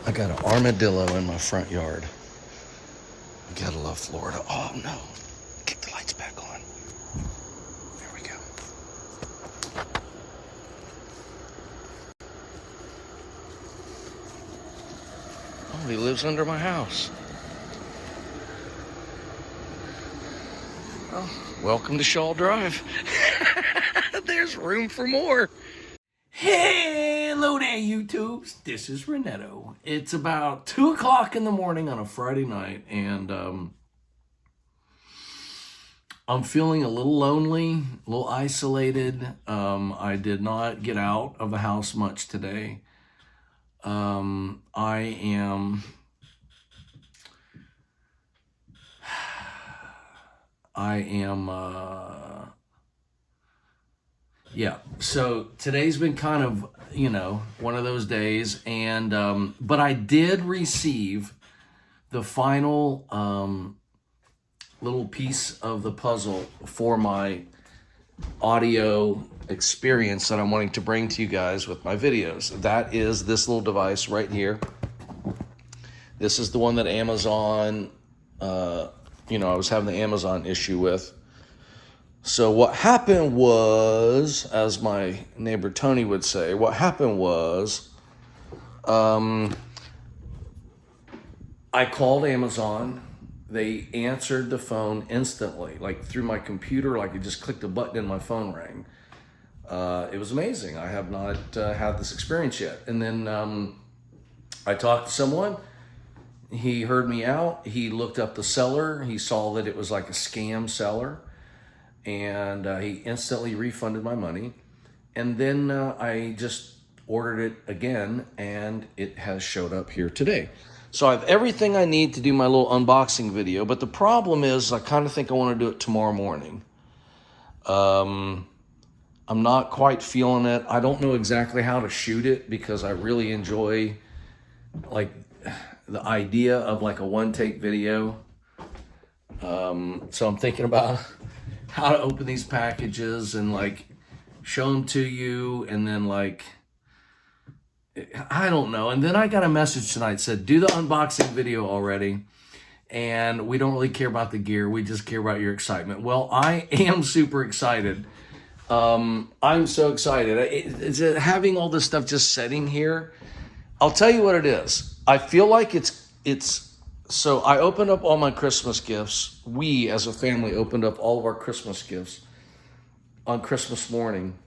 I got an armadillo in my front yard. You gotta love Florida. Oh no. Kick the lights back on. There we go. Oh, he lives under my house. Well, welcome to Shaw Drive. There's room for more. Hello there, YouTubes. This is Renetto. It's about 2 o'clock in the morning on a Friday night, and I'm feeling a little lonely, a little isolated. I did not get out of the house much today. Yeah, so today's been kind of, one of those days, and but I did receive the final little piece of the puzzle for my audio experience that I'm wanting to bring to you guys with my videos. That is this little device right here. This is the one that Amazon, I was having the Amazon issue with. So what happened was, as my neighbor Tony would say, what happened was, I called Amazon. They answered the phone instantly, like through my computer, like I just clicked a button and my phone rang. It was amazing. I have not had this experience yet. And then I talked to someone. He heard me out. He looked up the seller. He saw that it was like a scam seller. And he instantly refunded my money. And then I just ordered it again, and it has showed up here today. So I have everything I need to do my little unboxing video, but the problem is I kind of think I want to do it tomorrow morning. I'm not quite feeling it. I don't know exactly how to shoot it because I really enjoy like the idea of like a one-take video. So I'm thinking about how to open these packages and like show them to you, and then like, I don't know. And then I got a message tonight said, do the unboxing video already. And we don't really care about the gear. We just care about your excitement. Well, I am super excited. I'm so excited. Having all this stuff just sitting here, I'll tell you what it is. I feel like so I opened up all my Christmas gifts. We, as a family, opened up all of our Christmas gifts on Christmas morning.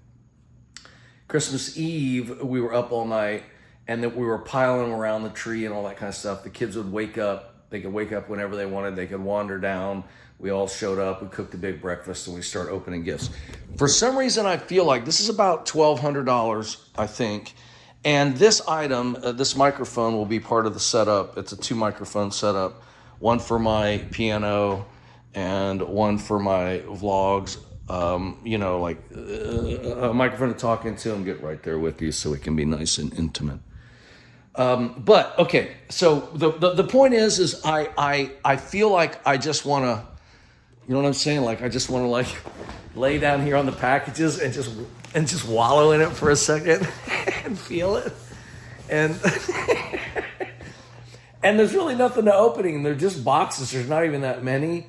Christmas Eve, we were up all night, and then we were piling around the tree and all that kind of stuff. The kids would wake up. They could wake up whenever they wanted. They could wander down. We all showed up. We cooked a big breakfast, and we started opening gifts. For some reason, I feel like this is about $1,200, I think. And this item, this microphone will be part of the setup. It's a 2-microphone setup, one for my piano and one for my vlogs. A microphone to talk into and get right there with you so it can be nice and intimate. But okay, so the point is I feel like I just want to, you know what I'm saying? Like I just want to like lay down here on the packages and just wallow in it for a second and feel it. And and there's really nothing to opening. They're just boxes. There's not even that many,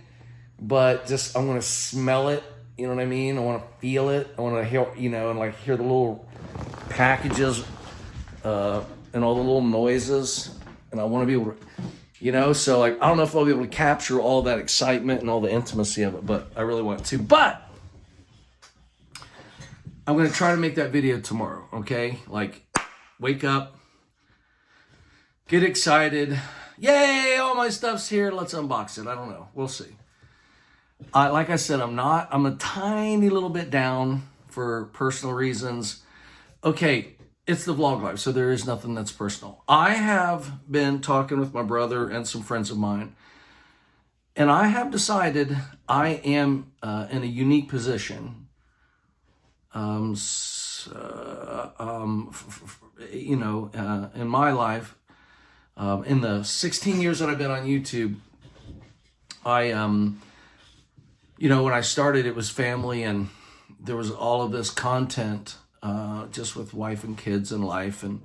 but just I want to smell it. You know what I mean? I want to feel it. I want to hear, and like hear the little packages and all the little noises. And I want to be able to, so like, I don't know if I'll be able to capture all that excitement and all the intimacy of it, but I really want to. But I'm going to try to make that video tomorrow, okay? Like, wake up, get excited. Yay, all my stuff's here. Let's unbox it. I don't know. We'll see. Like I said, I'm a tiny little bit down for personal reasons. Okay, it's the vlog life, so there is nothing that's personal. I have been talking with my brother and some friends of mine, and I have decided I am in a unique position. In my life, in the 16 years that I've been on YouTube, when I started, it was family, and there was all of this content just with wife and kids and life, and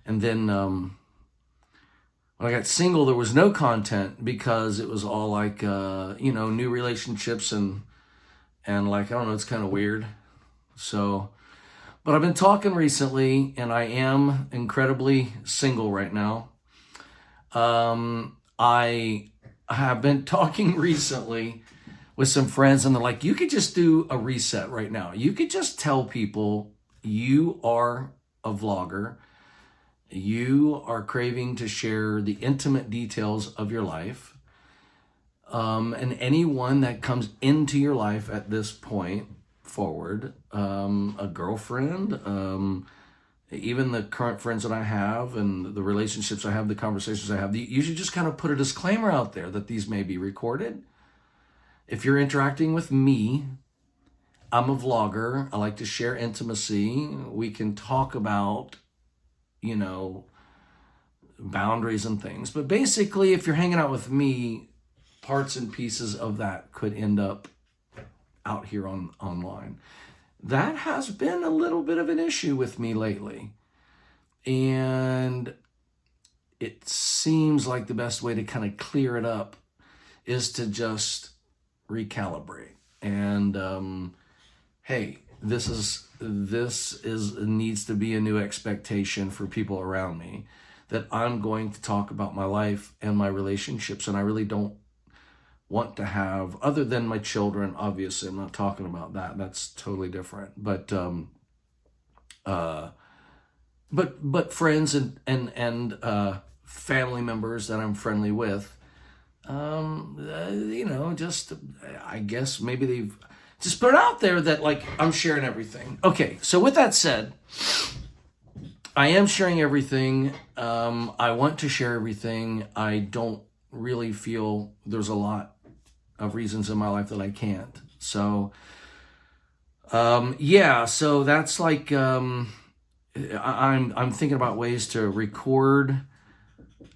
then When I got single, there was no content because it was all like, new relationships and like, I don't know, it's kind of weird. So, but I've been talking recently, and I am incredibly single right now. I have been talking recently with some friends, and they're like, you could just do a reset right now. You could just tell people you are a vlogger. You are craving to share the intimate details of your life. And anyone that comes into your life at this point forward, a girlfriend, even the current friends that I have and the relationships I have, the conversations I have, you should just kind of put a disclaimer out there that these may be recorded. If you're interacting with me, I'm a vlogger. I like to share intimacy. We can talk about, boundaries and things. But basically, if you're hanging out with me, parts and pieces of that could end up out here online. That has been a little bit of an issue with me lately. And it seems like the best way to kind of clear it up is to just recalibrate. And hey, this needs to be a new expectation for people around me, that I'm going to talk about my life and my relationships, and I really don't want to have, other than my children, obviously, I'm not talking about that. That's totally different. But friends and family members that I'm friendly with, just, I guess maybe they've just put it out there that like I'm sharing everything. Okay, so with that said, I am sharing everything. I want to share everything. I don't really feel there's a lot of reasons in my life that I can't. So, so that's like, I'm thinking about ways to record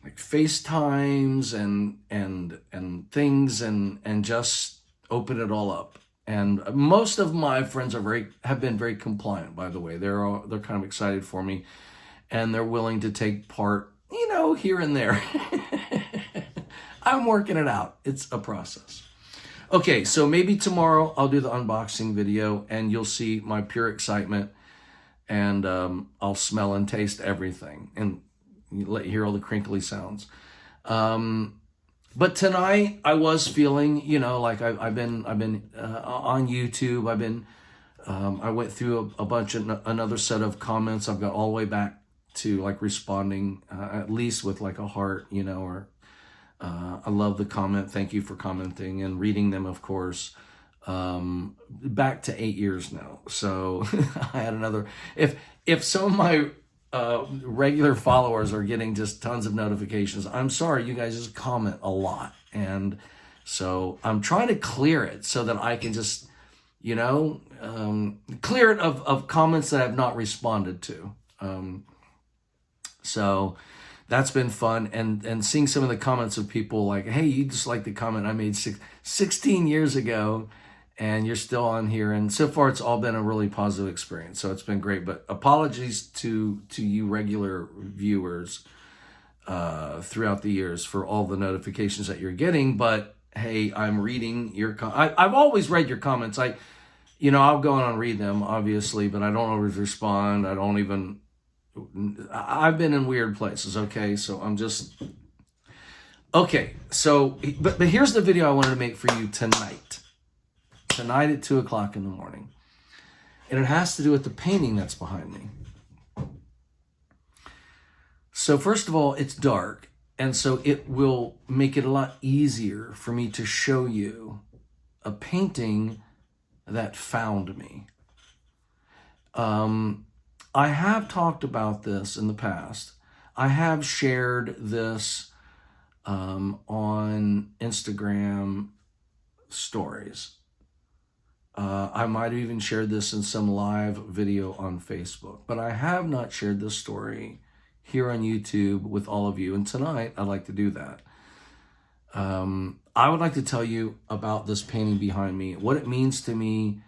like FaceTimes and things and just open it all up. And most of my friends have been very compliant, by the way. They're kind of excited for me, and they're willing to take part, here and there. I'm working it out. It's a process. Okay, so maybe tomorrow I'll do the unboxing video, and you'll see my pure excitement, and I'll smell and taste everything, and let you hear all the crinkly sounds. But tonight I was feeling, like I've been on YouTube. I went through a bunch of another set of comments. I've got all the way back to like responding, at least with like a heart, or I love the comment. Thank you for commenting, and reading them, of course. Back to 8 years now. So I had another. If some of my regular followers are getting just tons of notifications, I'm sorry, you guys just comment a lot. And so I'm trying to clear it so that I can just, clear it of comments that I've not responded to. So that's been fun. And seeing some of the comments of people like, hey, you just like the comment I made 16 years ago, and you're still on here. And so far, it's all been a really positive experience. So it's been great. But apologies to you regular viewers throughout the years for all the notifications that you're getting. But hey, I'm reading your I've always read your comments. I'll go on and read them, obviously, but I don't always respond. I've been in weird places, okay? So I'm just... Okay, so, but here's the video I wanted to make for you tonight. Tonight at 2 o'clock in the morning. And it has to do with the painting that's behind me. So first of all, it's dark. And so it will make it a lot easier for me to show you a painting that found me. I have talked about this in the past. I have shared this on Instagram stories. I might have even shared this in some live video on Facebook, but I have not shared this story here on YouTube with all of you. And tonight I'd like to do that. I would like to tell you about this painting behind me, what it means to me,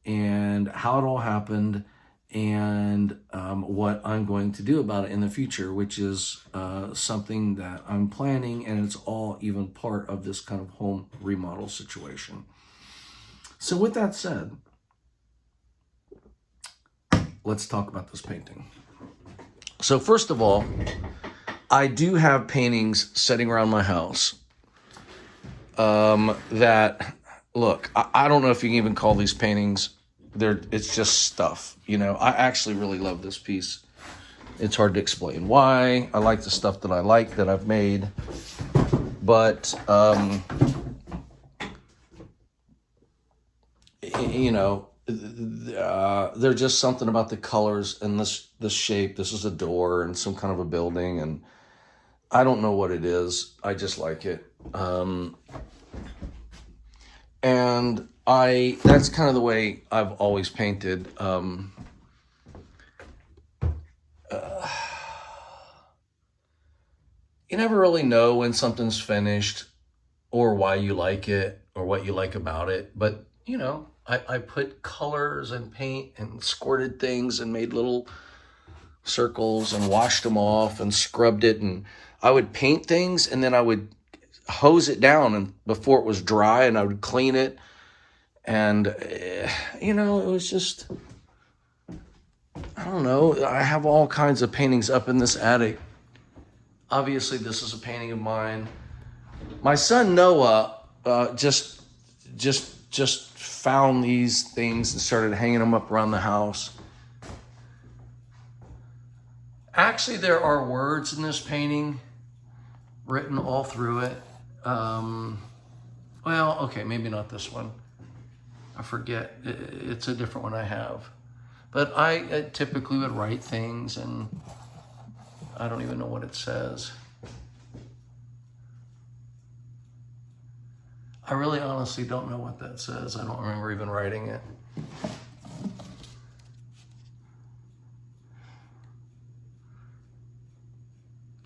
and how it all happened, and what I'm going to do about it in the future, which is something that I'm planning, and it's all even part of this kind of home remodel situation. So with that said, let's talk about this painting. So first of all, I do have paintings sitting around my house that, look, I don't know if you can even call these paintings. It's just stuff, you know. I actually really love this piece. It's hard to explain why. I like the stuff that I like that I've made, but you know, there's just something about the colors and this shape. This is a door and some kind of a building, and I don't know what it is. I just like it. And that's kind of the way I've always painted. You never really know when something's finished or why you like it or what you like about it. But, you know, I put colors and paint and squirted things and made little circles and washed them off and scrubbed it. And I would paint things and then I would hose it down and before it was dry, and I would clean it. And, you know, it was just, I don't know. I have all kinds of paintings up in this attic. Obviously, this is a painting of mine. My son Noah just found these things and started hanging them up around the house. Actually, there are words in this painting written all through it. Well, okay, maybe not this one. I forget. It's a different one I have. But I typically would write things, and I don't even know what it says. I really honestly don't know what that says. I don't remember even writing it.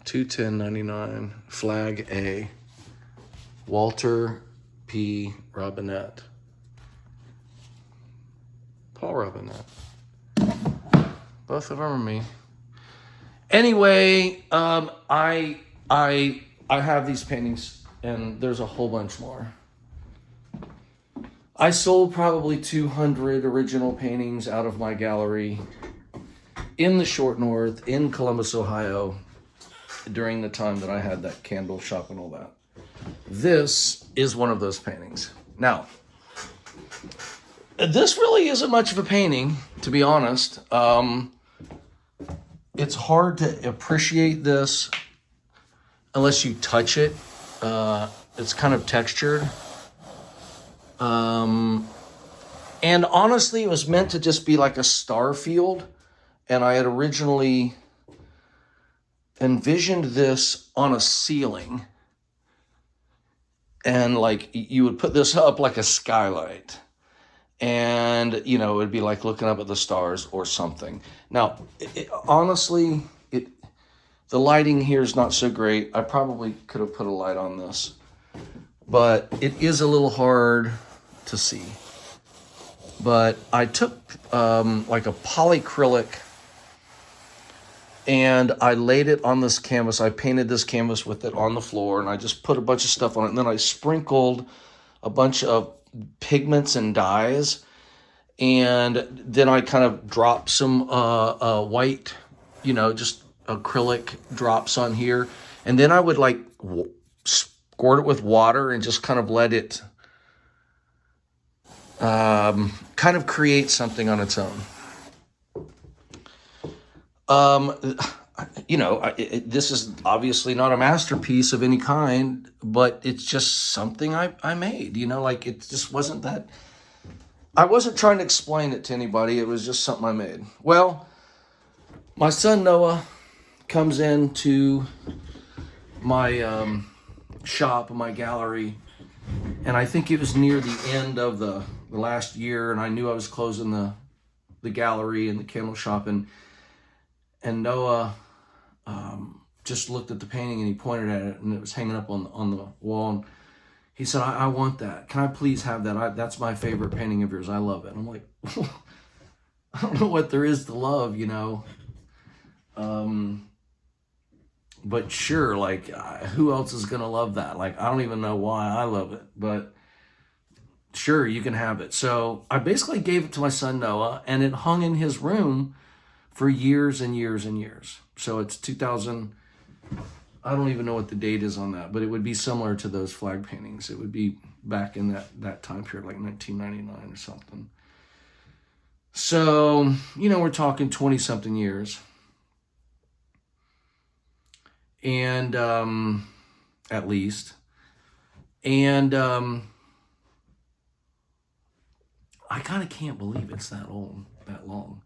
$210.99, Flag A, Walter P. Robinette. Paul Robinette. Both of them are me. Anyway, I have these paintings, and there's a whole bunch more. I sold probably 200 original paintings out of my gallery in the Short North, in Columbus, Ohio, during the time that I had that candle shop and all that. This is one of those paintings. Now, this really isn't much of a painting, to be honest. It's hard to appreciate this unless you touch it. It's kind of textured. And honestly, it was meant to just be like a star field. And I had originally envisioned this on a ceiling. And like you would put this up like a skylight. And, you know, it'd be like looking up at the stars or something. Now, honestly, the lighting here is not so great. I probably could have put a light on this. But it is a little hard to see. But I took like a polyacrylic and I laid it on this canvas. I painted this canvas with it on the floor, and I just put a bunch of stuff on it. And then I sprinkled a bunch of pigments and dyes, and then I kind of dropped some white, you know, just acrylic drops on here, and then I would like squirt it with water and just kind of let it kind of create something on its own. You know, this is obviously not a masterpiece of any kind, but it's just something I made, you know, like it just wasn't that, I wasn't trying to explain it to anybody. It was just something I made. Well, my son Noah comes into my shop, my gallery, and I think it was near the end of the last year, and I knew I was closing the gallery and the candle shop, and Noah just looked at the painting and he pointed at it, and it was hanging up on the wall. And he said, I want that. Can I please have that? That's my favorite painting of yours. I love it. And I'm like, I don't know what there is to love, you know. But sure, like, who else is gonna love that? Like, I don't even know why I love it, but sure, you can have it. So I basically gave it to my son Noah, and it hung in his room for years and years and years. So it's 2000. I don't even know what the date is on that, but it would be similar to those flag paintings. It would be back in that time period, like 1999 or something. So, you know, we're talking 20 something years. And at least. And I kind of can't believe it's that old, that long.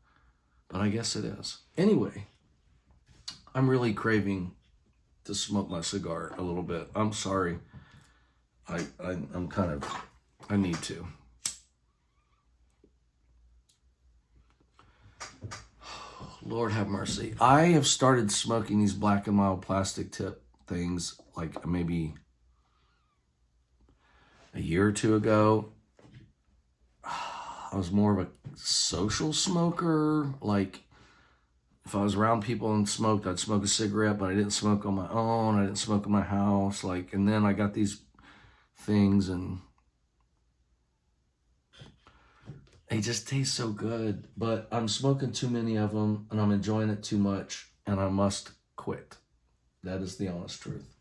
But I guess it is. Anyway, I'm really craving to smoke my cigar a little bit. I'm sorry. I'm kind of, I need to. Lord have mercy. I have started smoking these Black and Mild plastic tip things like maybe a year or two ago. I was more of a social smoker. Like, if I was around people and smoked, I'd smoke a cigarette, but I didn't smoke on my own. I didn't smoke in my house. Like, and then I got these things and they just taste so good, but I'm smoking too many of them and I'm enjoying it too much and I must quit. That is the honest truth.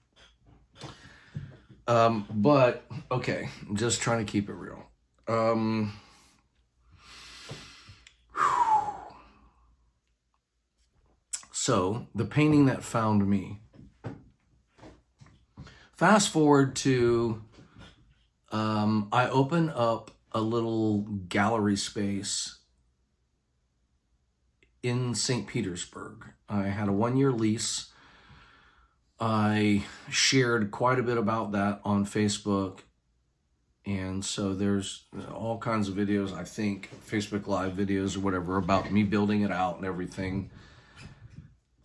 But okay, I'm just trying to keep it real. So the painting that found me. Fast forward to, I open up a little gallery space in St. Petersburg. I had a 1-year lease. I shared quite a bit about that on Facebook. And so there's all kinds of videos, I think, Facebook Live videos or whatever, about me building it out and everything.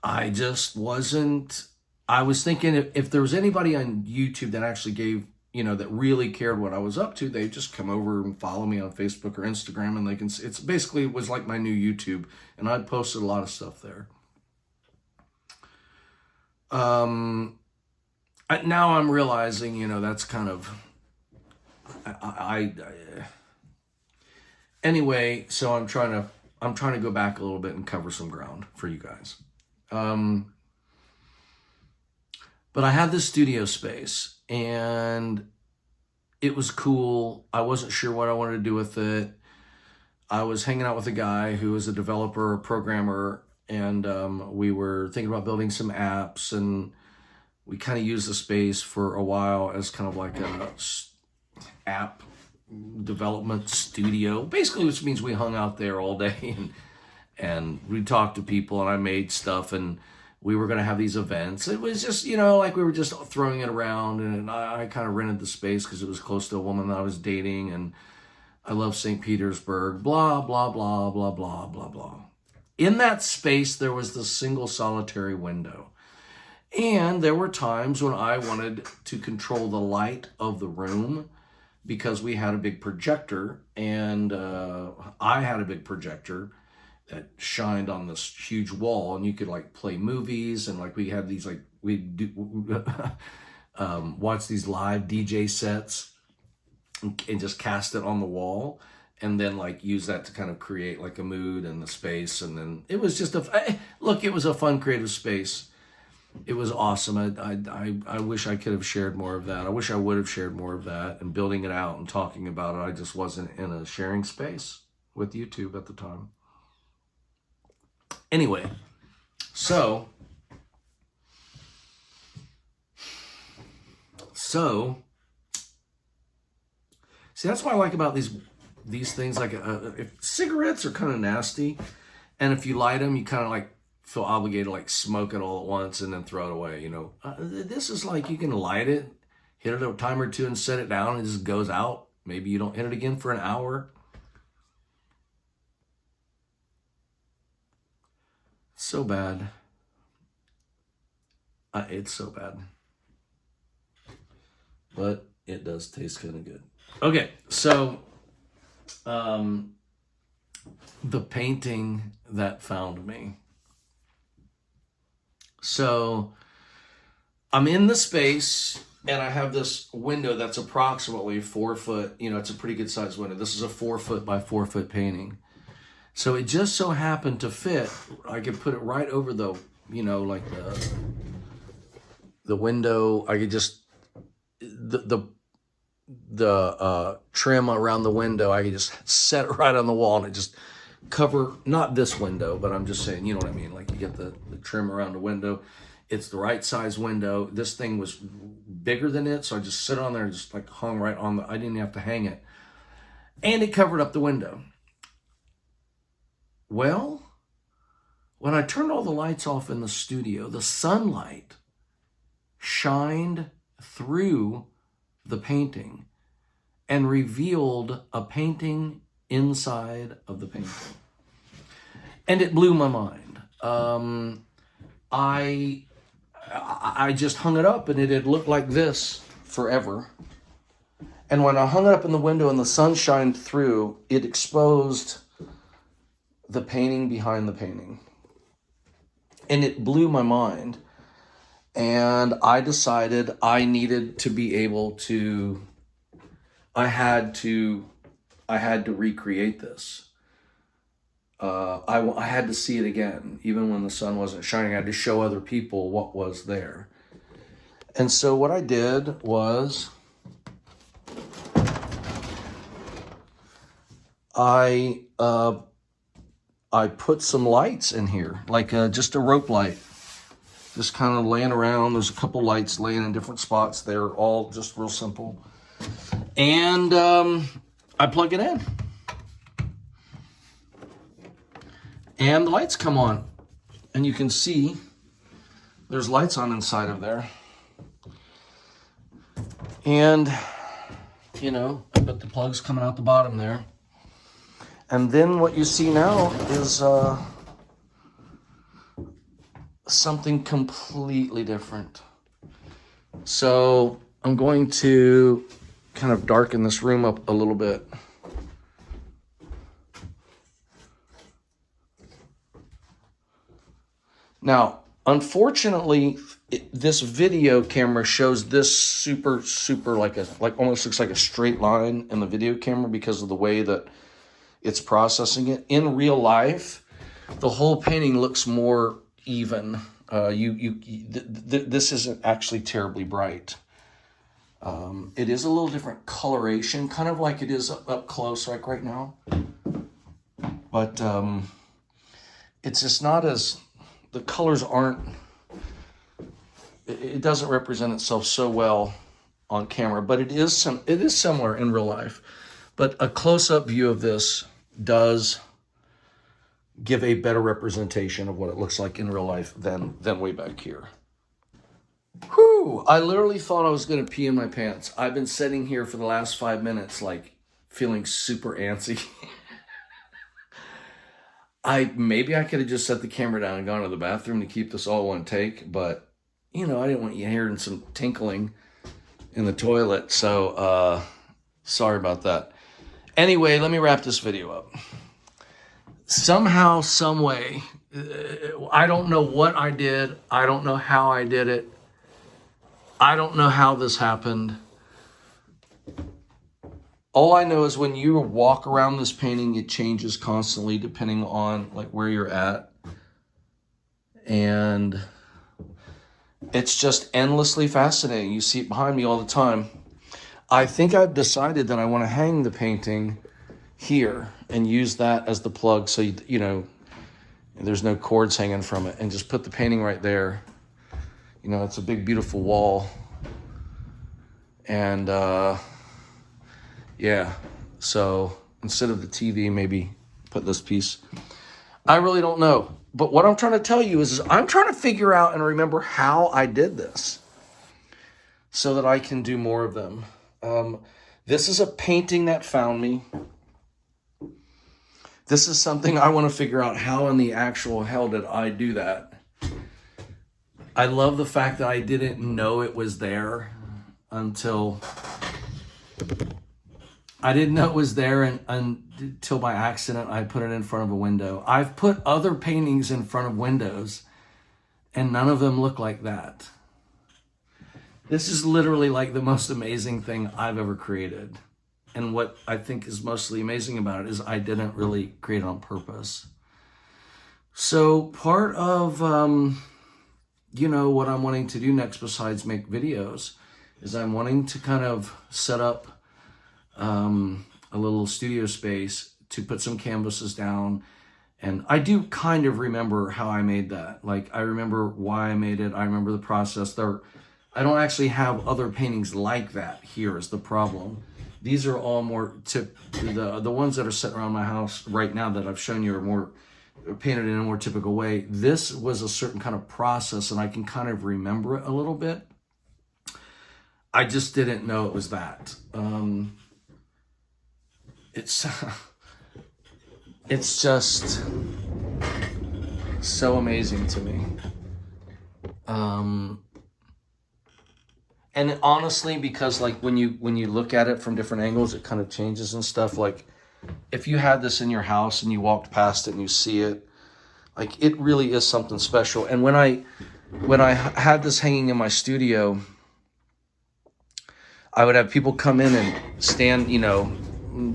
I just wasn't, I was thinking if there was anybody on YouTube that actually gave, you know, that really cared what I was up to, they'd just come over and follow me on Facebook or Instagram and they can, it's basically, it was like my new YouTube and I'd posted a lot of stuff there. Now I'm realizing, you know, that's kind of, anyway, so I'm trying to go back a little bit and cover some ground for you guys. But I had this studio space and it was cool. I wasn't sure what I wanted to do with it. I was hanging out with a guy who was a developer, a programmer, and we were thinking about building some apps, and we kind of used the space for a while as kind of like a app development studio, basically, which means we hung out there all day and we talked to people and I made stuff and we were going to have these events. It was just, you know, like we were just throwing it around, and I kind of rented the space because it was close to a woman that I was dating, and I love St. Petersburg, blah, blah, blah, blah, blah, blah, blah. In that space, there was the single solitary window. And there were times when I wanted to control the light of the room because we had a big projector, and I had a big projector that shined on this huge wall, and you could like play movies, and like we had these like we do watch these live DJ sets and just cast it on the wall, and then like use that to kind of create like a mood and the space, and then it was just look, it was a fun creative space. It was awesome. I wish I could have shared more of that. I wish I would have shared more of that and building it out and talking about it. I just wasn't in a sharing space with YouTube at the time. Anyway, so see, that's what I like about these things. Like if cigarettes are kind of nasty, and if you light them, you kind of like feel obligated to like smoke it all at once and then throw it away. You know, this is like you can light it, hit it a time or two, and set it down, and it just goes out. Maybe you don't hit it again for an hour. So bad. It's so bad. But it does taste kind of good. Okay, so the painting that found me. So I'm in the space and I have this window that's approximately 4 foot, it's a pretty good sized window. This is a 4 foot by 4 foot painting. So it just so happened to fit. I could put it right over the, like the window. I could just, the trim around the window, I could just set it right on the wall and it just cover, not this window, but I'm just saying, you know what I mean? Like you get the trim around the window. It's the right size window. This thing was bigger than it, so I just sit on there and just like hung right on I didn't have to hang it. And it covered up the window. Well, when I turned all the lights off in the studio, the sunlight shined through the painting and revealed a painting inside of the painting. And it blew my mind. I just hung it up and it had looked like this forever. And when I hung it up in the window and the sun shined through, it exposed the painting behind the painting. And it blew my mind. And I decided I needed to be able to, I had to recreate this. I had to see it again, even when the sun wasn't shining. I had to show other people what was there. And so what I did was I put some lights in here, like just a rope light, just kind of laying around. There's a couple lights laying in different spots. They're all just real simple. And I plug it in. And the lights come on. And you can see there's lights on inside of there. And, I bet the plug's coming out the bottom there. And then what you see now is something completely different. So I'm going to kind of darken this room up a little bit. Now, unfortunately, this video camera shows this super like almost looks like a straight line in the video camera because of the way that it's processing it. In real life, the whole painting looks more even. This isn't actually terribly bright. It is a little different coloration, kind of like it is up close, like right now. But it's just not as, the colors aren't, it doesn't represent itself so well on camera, but it is similar in real life. But a close-up view of this does give a better representation of what it looks like in real life than way back here. Whew, I literally thought I was going to pee in my pants. I've been sitting here for the last 5 minutes, like feeling super antsy. Maybe I could have just set the camera down and gone to the bathroom to keep this all one take, but I didn't want you hearing some tinkling in the toilet, so sorry about that. Anyway, let me wrap this video up. Somehow, some way, I don't know what I did. I don't know how I did it. I don't know how this happened. All I know is when you walk around this painting, it changes constantly depending on like where you're at. And it's just endlessly fascinating. You see it behind me all the time. I think I've decided that I want to hang the painting here and use that as the plug so there's no cords hanging from it, and just put the painting right there. It's a big beautiful wall. And yeah, so instead of the TV, maybe put this piece. I really don't know. But what I'm trying to tell you is I'm trying to figure out and remember how I did this so that I can do more of them. This is a painting that found me. This is something I want to figure out, how in the actual hell did I do that? I love the fact that I didn't know it was there until I didn't know it was there until by accident I put it in front of a window. I've put other paintings in front of windows, and none of them look like that. This is literally like the most amazing thing I've ever created. And what I think is mostly amazing about it is I didn't really create it on purpose. So part of, you know, what I'm wanting to do next besides make videos is I'm wanting to kind of set up a little studio space to put some canvases down. And I do kind of remember how I made that. Like, I remember why I made it. I remember the process. I don't actually have other paintings like that here is the problem. These are all more, the ones that are sitting around my house right now that I've shown you are more painted in a more typical way. This was a certain kind of process, and I can kind of remember it a little bit. I just didn't know it was that. It's just so amazing to me. And honestly, because like when you look at it from different angles, it kind of changes and stuff. Like if you had this in your house and you walked past it and you see it, like it really is something special. And when I had this hanging in my studio, I would have people come in and stand, you know,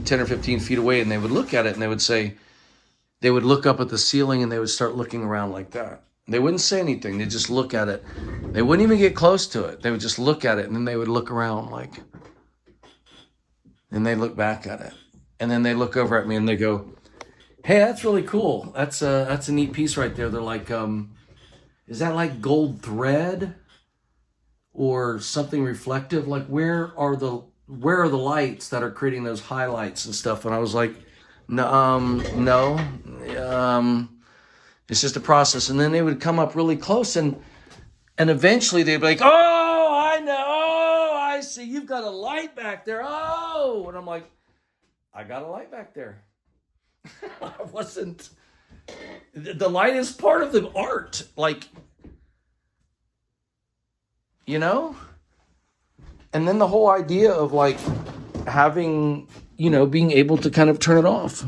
10 or 15 feet away, and they would look at it and they would say, they would look up at the ceiling and they would start looking around like that. They wouldn't say anything. They'd just look at it. They wouldn't even get close to it. They would just look at it, and then they would look around like, and they look back at it. And then they look over at me and they go, hey, that's really cool. That's a neat piece right there. They're like, is that like gold thread or something reflective? Like where are the lights that are creating those highlights and stuff? And I was like, no. It's just a process. And then they would come up really close, and eventually they'd be like, oh, I know. Oh, I see. You've got a light back there. Oh. And I'm like, I got a light back there. I wasn't. The light is part of the art. Like, you know? And then the whole idea of like having, you know, being able to kind of turn it off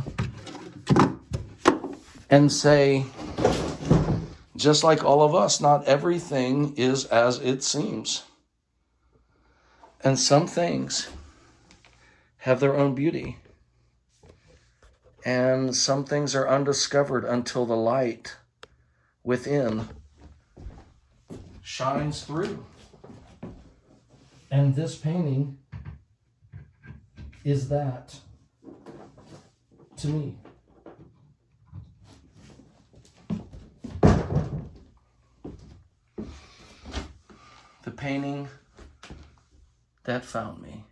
and say, just like all of us, not everything is as it seems. And some things have their own beauty. And some things are undiscovered until the light within shines through. And this painting is that to me. The painting that found me.